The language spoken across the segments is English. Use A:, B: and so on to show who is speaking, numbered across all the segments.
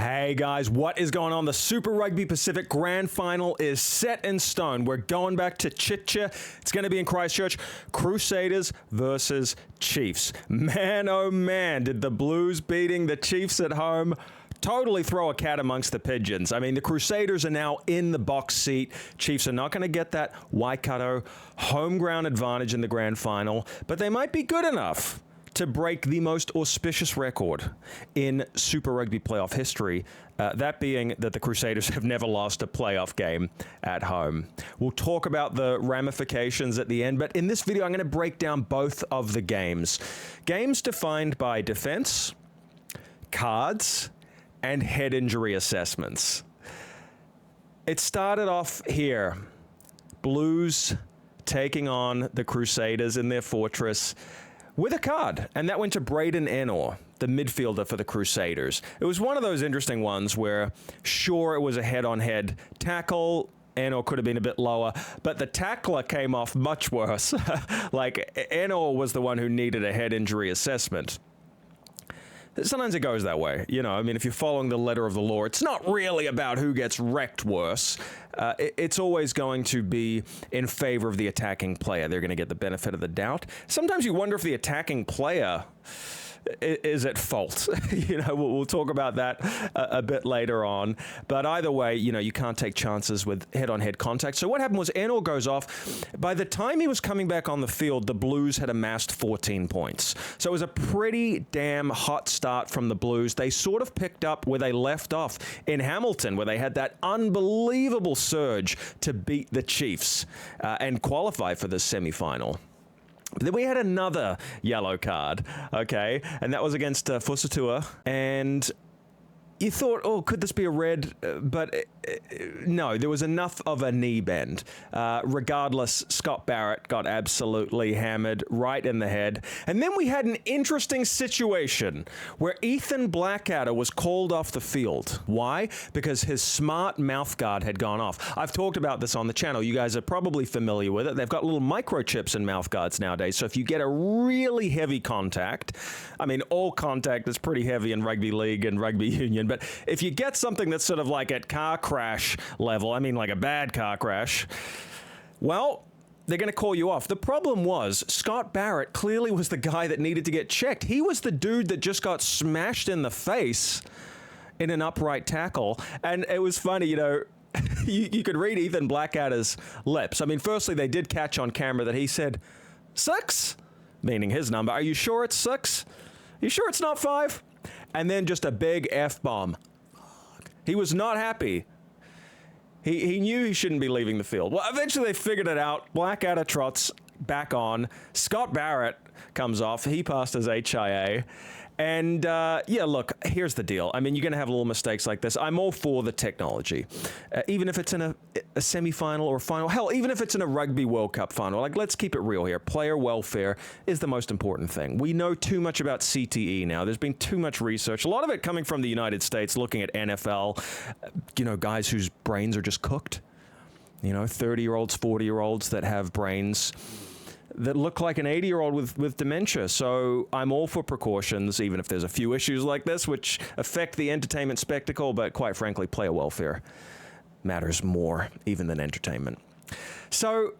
A: Hey guys, what is going on? The Super Rugby Pacific Grand Final is set in stone. We're going back to Chicha. It's going to be in Christchurch. Crusaders versus Chiefs. Man, oh man, did the Blues beating the Chiefs at home totally throw a cat amongst the pigeons. I mean, the Crusaders are now in the box seat. Chiefs are not going to get that Waikato home ground advantage in the Grand Final, but they might be good enough to break the most auspicious record in Super Rugby playoff history, that being that the Crusaders have never lost a playoff game at home. We'll talk about the ramifications at the end, but in this video, I'm going to break down both of the games. Games defined by defense, cards, and head injury assessments. It started off here. Blues taking on the Crusaders in their fortress with a card, and that went to Braden Ennor, the midfielder for the Crusaders. It was one of those interesting ones where, sure, it was a head-on-head tackle. Ennor could have been a bit lower, but the tackler came off much worse. Like, Ennor was the one who needed a head injury assessment. Sometimes it goes that way. You know, I mean, if you're following the letter of the law, it's not really about who gets wrecked worse. It's always going to be in favor of the attacking player. They're going to get the benefit of the doubt. Sometimes you wonder if the attacking player is at fault. You know, we'll talk about that a bit later on. But either way, you know, you can't take chances with head-on-head contact. So what happened was Ennor goes off. By the time he was coming back on the field, the Blues had amassed 14 points. So it was a pretty damn hot start from the Blues. They sort of picked up where they left off in Hamilton, where they had that unbelievable surge to beat the Chiefs and qualify for the semifinal. But then we had another yellow card, okay, and that was against Fusatua, and you thought, oh, could this be a red? But no, there was enough of a knee bend. Regardless, Scott Barrett got absolutely hammered right in the head. And then we had an interesting situation where Ethan Blackadder was called off the field. Why? Because his smart mouthguard had gone off. I've talked about this on the channel. You guys are probably familiar with it. They've got little microchips in mouthguards nowadays. So if you get a really heavy contact, I mean, all contact is pretty heavy in rugby league and rugby union, but if you get something that's sort of like at car crash level, I mean like a bad car crash, well, they're going to call you off. The problem was Scott Barrett clearly was the guy that needed to get checked. He was the dude that just got smashed in the face in an upright tackle. And it was funny, you know, you could read Ethan Blackadder's lips. I mean, firstly, they did catch on camera that he said, 6? Meaning his number. Are you sure it's 6? You sure it's not 5? And then just a big F-bomb. He was not happy. He knew he shouldn't be leaving the field. Well, eventually they figured it out. Blackadder trots back on. Scott Barrett comes off. He passed his HIA. And yeah, look, here's the deal. I mean, you're going to have little mistakes like this. I'm all for the technology. Even if it's in a semi-final or final, hell, even if it's in a Rugby World Cup final, like, let's keep it real here. Player welfare is the most important thing. We know too much about CTE now. There's been too much research. A lot of it coming from the United States, looking at NFL, you know, guys whose brains are just cooked. You know, 30-year-olds, 40-year-olds that have brains that look like an 80-year-old with dementia. So I'm all for precautions, even if there's a few issues like this which affect the entertainment spectacle, but quite frankly, player welfare matters more even than entertainment. So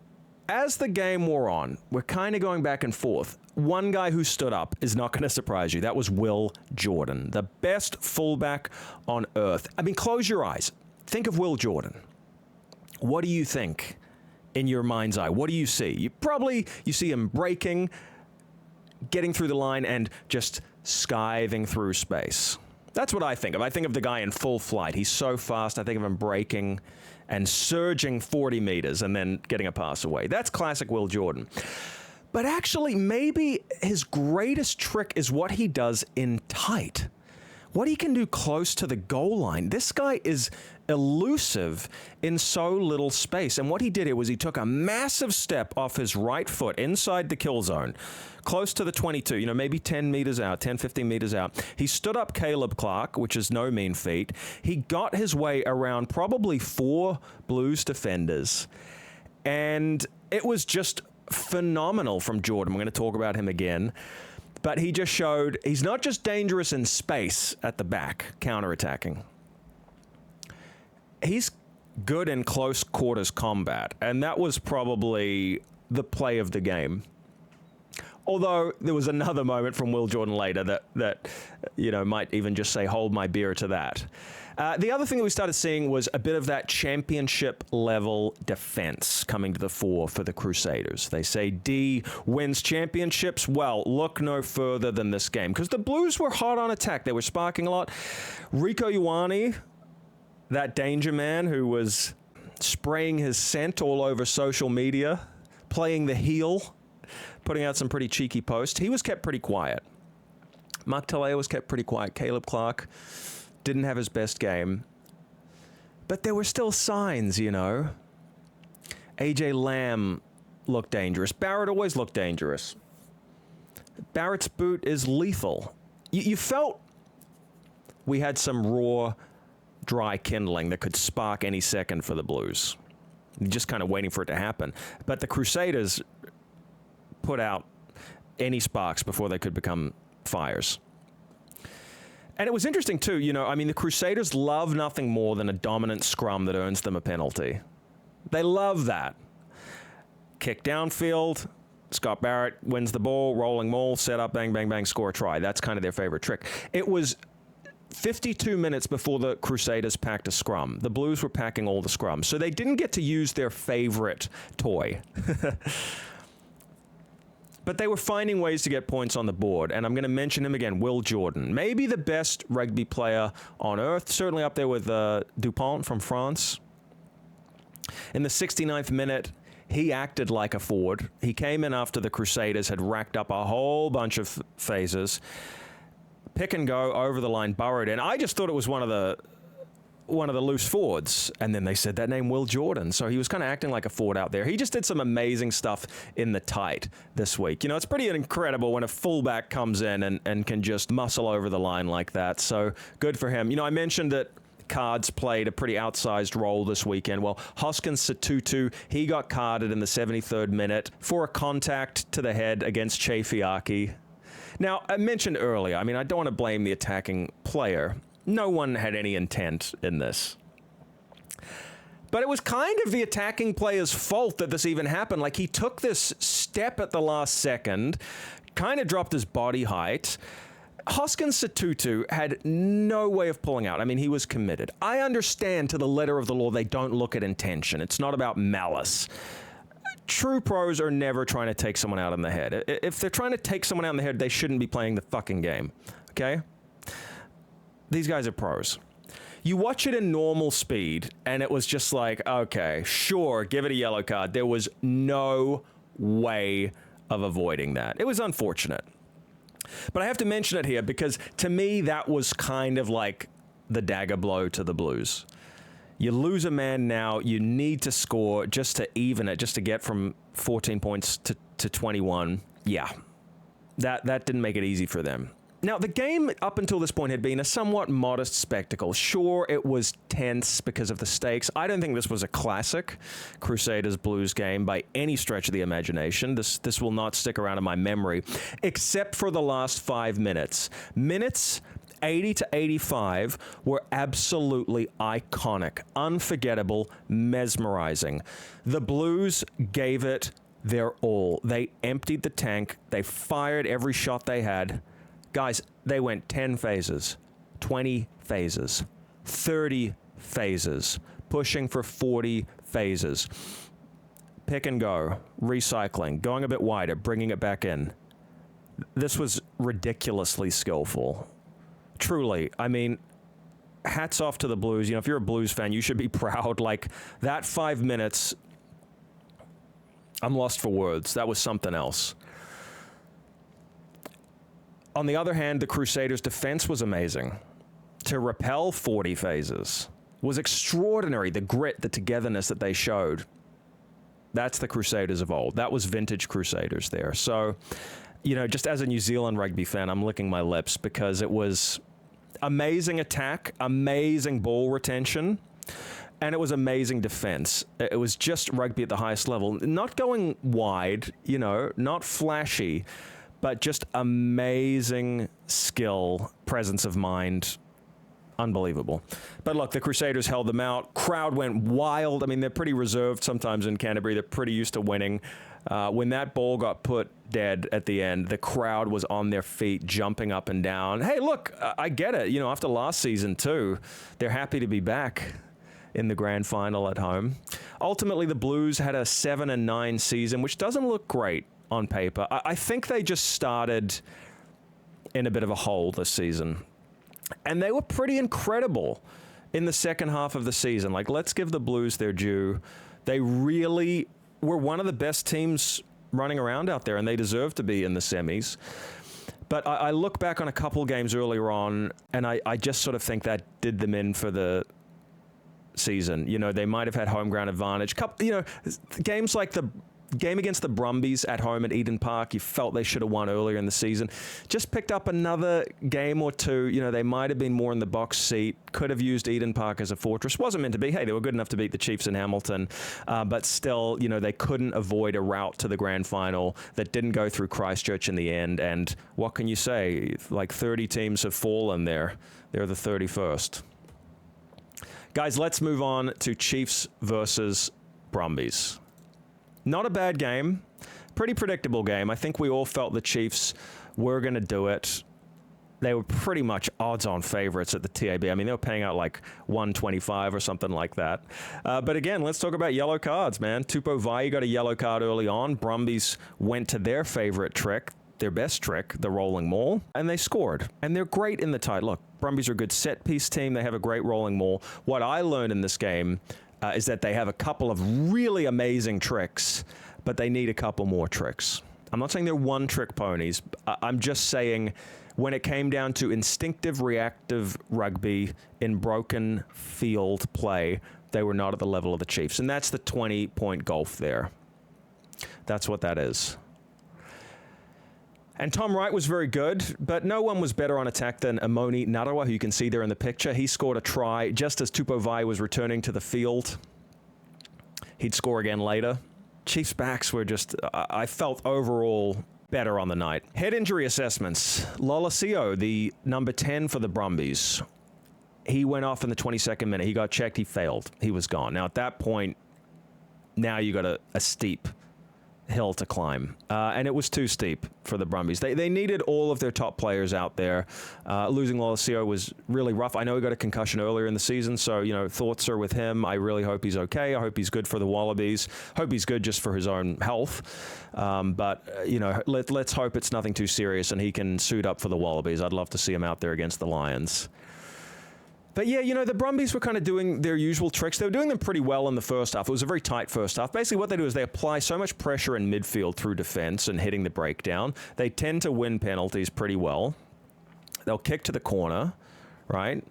A: as the game wore on, we're kind of going back and forth. One guy who stood up is not going to surprise you. That was Will Jordan, the best fullback on earth. I mean, close your eyes. Think of Will Jordan. What do you think? In your mind's eye, what do you see? You see him breaking, getting through the line, and just skiving through space. That's what I think of. I think of the guy in full flight. He's so fast. I think of him breaking and surging 40 meters and then getting a pass away. That's classic Will Jordan. But actually, maybe his greatest trick is what he does in tight. What he can do close to the goal line. This guy is elusive in so little space. And what he did here was he took a massive step off his right foot inside the kill zone, close to the 22, you know, maybe 10 meters out, 10, 15 meters out. He stood up Caleb Clark, which is no mean feat. He got his way around probably 4 Blues defenders. And it was just phenomenal from Jordan. We're going to talk about him again. But he just showed he's not just dangerous in space at the back, counterattacking. he's good in close quarters combat, and that was probably the play of the game. Although there was another moment from Will Jordan later that might even just say, hold my beer to that. The other thing that we started seeing was a bit of that championship level defense coming to the fore for the Crusaders. They say D wins championships. Well, look no further than this game, because the Blues were hot on attack. They were sparking a lot. Rieko Ioane, that danger man who was spraying his scent all over social media, playing the heel, putting out some pretty cheeky posts. He was kept pretty quiet. Mark Taleo was kept pretty quiet. Caleb Clark didn't have his best game. But there were still signs, AJ Lamb looked dangerous. Barrett always looked dangerous. Barrett's boot is lethal. You felt we had some raw, dry kindling that could spark any second for the Blues. Just kind of waiting for it to happen. But the Crusaders put out any sparks before they could become fires. And it was interesting, too, the Crusaders love nothing more than a dominant scrum that earns them a penalty. They love that. Kick downfield, Scott Barrett wins the ball, rolling maul, set up, bang, bang, bang, score a try. That's kind of their favorite trick. It was 52 minutes before the Crusaders packed a scrum. The Blues were packing all the scrums, so they didn't get to use their favorite toy. But they were finding ways to get points on the board, and I'm going to mention him again, Will Jordan. Maybe the best rugby player on earth, certainly up there with Dupont from France. In the 69th minute, he acted like a forward. He came in after the Crusaders had racked up a whole bunch of phases. Pick and go, over the line, burrowed in. I just thought it was one of the loose forwards, and then they said that name, Will Jordan. So he was kind of acting like a forward out there. He just did some amazing stuff in the tight this week. It's pretty incredible when a fullback comes in and can just muscle over the line like that. So good for him. I mentioned that cards played a pretty outsized role this weekend. Well, Hoskins Satutu, he got carded in the 73rd minute for a contact to the head against Che Fiaki. Now, I mentioned earlier, I don't want to blame the attacking player. No one had any intent in this. But it was kind of the attacking player's fault that this even happened. Like, he took this step at the last second, kind of dropped his body height. Hoskins Satutu had no way of pulling out. He was committed. I understand to the letter of the law they don't look at intention. It's not about malice. True pros are never trying to take someone out in the head. If they're trying to take someone out in the head, they shouldn't be playing the fucking game, okay? These guys are pros. You watch it in normal speed, and it was just like, okay, sure, give it a yellow card. There was no way of avoiding that. It was unfortunate. But I have to mention it here because, to me, that was kind of like the dagger blow to the Blues. You lose a man now, you need to score just to even it, just to get from 14 points to 21. Yeah, that didn't make it easy for them. Now, the game up until this point had been a somewhat modest spectacle. Sure, it was tense because of the stakes. I don't think this was a classic Crusaders Blues game by any stretch of the imagination. This will not stick around in my memory, except for the last 5 minutes. Minutes 80 to 85 were absolutely iconic, unforgettable, mesmerizing. The Blues gave it their all. They emptied the tank. They fired every shot they had. Guys, they went 10 phases, 20 phases, 30 phases, pushing for 40 phases. Pick and go, recycling, going a bit wider, bringing it back in. This was ridiculously skillful. Truly, hats off to the Blues. If you're a Blues fan, you should be proud. Like, that 5 minutes, I'm lost for words. That was something else. On the other hand, the Crusaders' defense was amazing. To repel 40 phases was extraordinary. The grit, the togetherness that they showed. That's the Crusaders of old. That was vintage Crusaders there. So, just as a New Zealand rugby fan, I'm licking my lips because it was amazing attack, amazing ball retention, and it was amazing defense. It was just rugby at the highest level. Not going wide, not flashy, but just amazing skill, presence of mind, Unbelievable. But look, the Crusaders held them out. Crowd went wild. I mean, they're pretty reserved sometimes in Canterbury. They're pretty used to winning. When that ball got put dead at the end, the crowd was on their feet, jumping up and down. Hey, look, I get it. You know, after last season too, they're happy to be back in the grand final at home. Ultimately, the Blues had a 7-9 season, which doesn't look great on paper. I think they just started in a bit of a hole this season. And they were pretty incredible in the second half of the season. Like, let's give the Blues their due. They really were one of the best teams running around out there, and they deserve to be in the semis. But I look back on a couple games earlier on, and I just sort of think that did them in for the season. You know, they might have had home ground advantage. Games like the game against the Brumbies at home at Eden Park, you felt they should have won earlier in the season. Just picked up another game or two. You know, they might have been more in the box seat. Could have used Eden Park as a fortress. Wasn't meant to be. Hey, they were good enough to beat the Chiefs in Hamilton. But still, you know, they couldn't avoid a route to the grand final that didn't go through Christchurch in the end. And what can you say? Like 30 teams have fallen there. They're the 31st. Guys, let's move on to Chiefs versus Brumbies. Not a bad game. Pretty predictable game. I think we all felt the Chiefs were going to do it. They were pretty much odds-on favorites at the TAB. I mean, they were paying out like 125 or something like that. But again, let's talk about yellow cards, man. Tupou Vaa'i got a yellow card early on. Brumbies went to their favorite trick, their best trick, the rolling maul, and they scored. And they're great in the tie. Look, Brumbies are a good set-piece team. They have a great rolling maul. What I learned in this game is that they have a couple of really amazing tricks, but they need a couple more tricks. I'm not saying they're one-trick ponies. I'm just saying when it came down to instinctive, reactive rugby in broken field play, they were not at the level of the Chiefs. And that's the 20-point gulf there. That's what that is. And Tom Wright was very good, but no one was better on attack than Emoni Narawa, who you can see there in the picture. He scored a try just as Tupou Vaa'i was returning to the field. He'd score again later. Chiefs' backs were just, I felt overall better on the night. Head injury assessments. Lolesio, the number 10 for the Brumbies, he went off in the 22nd minute. He got checked. He failed. He was gone. Now, at that point, now you got a steep hill to climb, and it was too steep for the Brumbies. They needed all of their top players out there. Losing Lolesio was really rough. I know he got a concussion earlier in the season, so you know, thoughts are with him. I really hope he's okay. I hope he's good for the Wallabies. Hope he's good just for his own health. But you know, let's hope it's nothing too serious and he can suit up for the Wallabies. I'd love to see him out there against the Lions. But yeah, you know, the Brumbies were kind of doing their usual tricks. They were doing them pretty well in the first half. It was a very tight first half. Basically, what they do is they apply so much pressure in midfield through defense and hitting the breakdown. They tend to win penalties pretty well. They'll kick to the corner, right?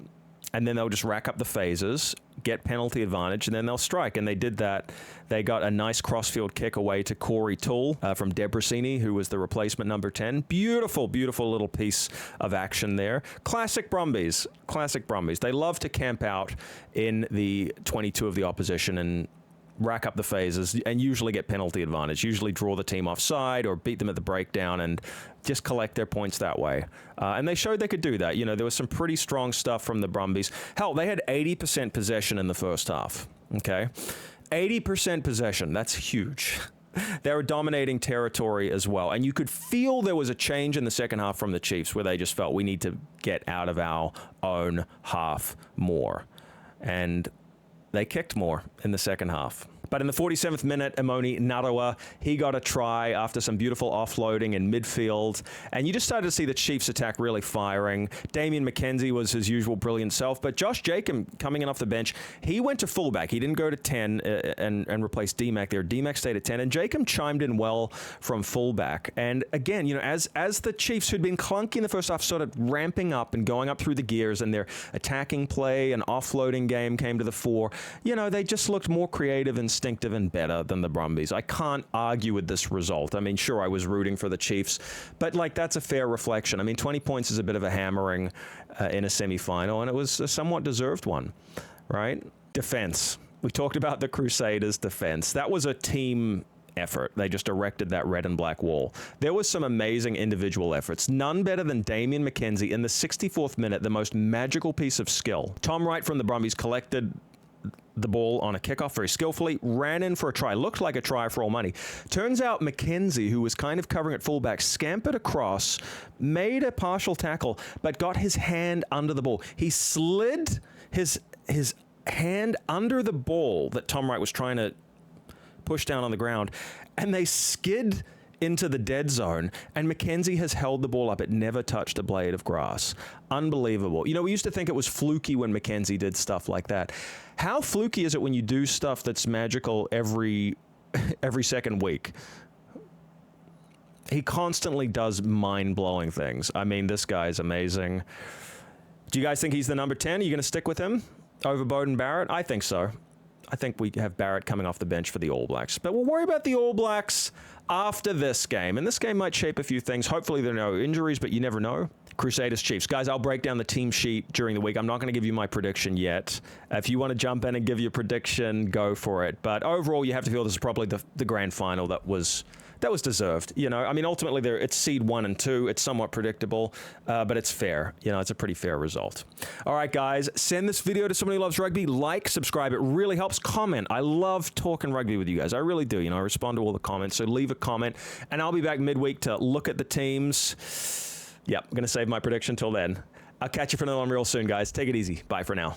A: And then they'll just rack up the phases, get penalty advantage, and then they'll strike. And they did that. They got a nice crossfield kick away to Corey Toole from Debrasini, who was the replacement number 10. Beautiful, beautiful little piece of action there. Classic Brumbies. Classic Brumbies. They love to camp out in the 22 of the opposition and rack up the phases and usually get penalty advantage, usually draw the team offside or beat them at the breakdown and just collect their points that way. And they showed they could do that. You know, there was some pretty strong stuff from the Brumbies. Hell, they had 80% possession in the first half, okay? 80% possession, that's huge. They were dominating territory as well. And you could feel there was a change in the second half from the Chiefs where they just felt we need to get out of our own half more. And they kicked more in the second half. But in the 47th minute, Emoni Narawa, he got a try after some beautiful offloading in midfield. And you just started to see the Chiefs attack really firing. Damian McKenzie was his usual brilliant self. But Josh Jacob, coming in off the bench, he went to fullback. He didn't go to 10 and replace D-Mac there. D-Mac stayed at 10. And Jacob chimed in well from fullback. And again, you know, as the Chiefs, who'd been clunky in the first half, started ramping up and going up through the gears, and their attacking play and offloading game came to the fore, you know, they just looked more creative and instinctive and better than the Brumbies. I can't argue with this result. I mean, sure, I was rooting for the Chiefs, but like that's a fair reflection. I mean, 20 points is a bit of a hammering in a semi-final, and it was a somewhat deserved one, right? Defense. We talked about the Crusaders' defense. That was a team effort. They just erected that red and black wall. There was some amazing individual efforts. None better than Damian McKenzie in the 64th minute, the most magical piece of skill. Tom Wright from the Brumbies collected the ball on a kickoff very skillfully, ran in for a try, looked like a try for all money. Turns out McKenzie, who was kind of covering at fullback, scampered across, made a partial tackle, but got his hand under the ball. He slid his hand under the ball that Tom Wright was trying to push down on the ground, and they skid into the dead zone, and McKenzie has held the ball up. It never touched a blade of grass. Unbelievable. You know, we used to think it was fluky when McKenzie did stuff like that. How fluky is it when you do stuff that's magical every second week? He constantly does mind-blowing things. I mean, this guy's amazing. Do you guys think he's the number 10? Are you going to stick with him over Beauden Barrett? I think so. I think we have Barrett coming off the bench for the All Blacks. But we'll worry about the All Blacks after this game. And this game might shape a few things. Hopefully there are no injuries, but you never know. Crusaders, Chiefs. Guys, I'll break down the team sheet during the week. I'm not going to give you my prediction yet. If you want to jump in and give your prediction, go for it. But overall, you have to feel this is probably the grand final that was deserved. You know, I mean, ultimately, it's seed 1 and 2. It's somewhat predictable, but it's fair. You know, it's a pretty fair result. All right, guys, send this video to somebody who loves rugby. Like, subscribe. It really helps. Comment. I love talking rugby with you guys. I really do. You know, I respond to all the comments, so leave a comment, and I'll be back midweek to look at the teams. Yep, I'm going to save my prediction till then. I'll catch you for another one real soon, guys. Take it easy. Bye for now.